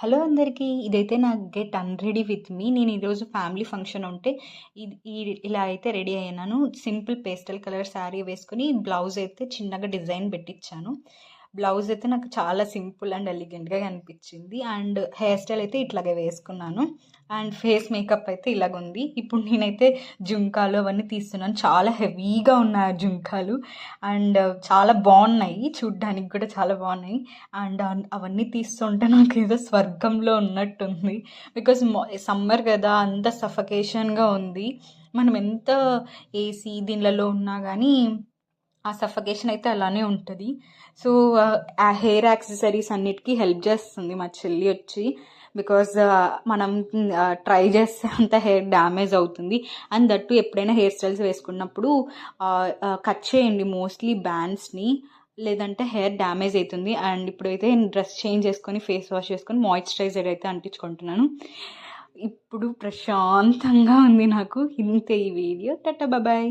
Hello అందరికీ! ఇదైతే నా గెట్ అన్‌రెడీ విత్ మీ. నేను ఈరోజు ఫ్యామిలీ ఫంక్షన్ ఉంటే ఇలా అయితే రెడీ అయ్యాను. సింపుల్ పేస్టల్ కలర్ శారీ వేసుకొని బ్లౌజ్ అయితే చిన్నగా డిజైన్ పెట్టించాను. బ్లౌజ్ అయితే నాకు చాలా సింపుల్ అండ్ ఎలిగెంట్‌గా కనిపించింది. అండ్ హెయిర్ స్టైల్ అయితే ఇట్లాగే వేసుకున్నాను. అండ్ ఫేస్ మేకప్ అయితే ఇలాగుంది. ఇప్పుడు నేనైతే జుంకాలు అవన్నీ తీస్తున్నాను. చాలా హెవీగా ఉన్నాయి ఆ జుంకాలు. అండ్ చాలా బాగున్నాయి. చూడ్డానికి కూడా చాలా బాగున్నాయి. అండ్ అవన్నీ తీస్తుంటే నాకేదో స్వర్గంలో ఉన్నట్టుంది. బికాజ్ సమ్మర్ కదా, అంత సఫకేషన్గా ఉంది. మనం ఎంత ఏసీ దీనిలలో ఉన్నా కానీ ఆ సఫకేషన్ అయితే అలానే ఉంటుంది. సో ఆ హెయిర్ యాక్సెసరీస్ అన్నిటికీ హెల్ప్ చేస్తుంది మా చెల్లి వచ్చి. బికాజ్ మనం ట్రై చేస్తే అంత హెయిర్ డ్యామేజ్ అవుతుంది. అండ్ దట్టు ఎప్పుడైనా హెయిర్ స్టైల్స్ వేసుకున్నప్పుడు కట్ చేయండి మోస్ట్లీ బ్యాండ్స్ని, లేదంటే హెయిర్ డ్యామేజ్ అవుతుంది. అండ్ ఇప్పుడైతే డ్రెస్ చేంజ్ చేసుకొని ఫేస్ వాష్ చేసుకొని మాయిశ్చరైజర్ అయితే అంటించుకుంటున్నాను. ఇప్పుడు ప్రశాంతంగా ఉంది నాకు. ఇంతే ఈ వీడియో. టాటా బాయ్.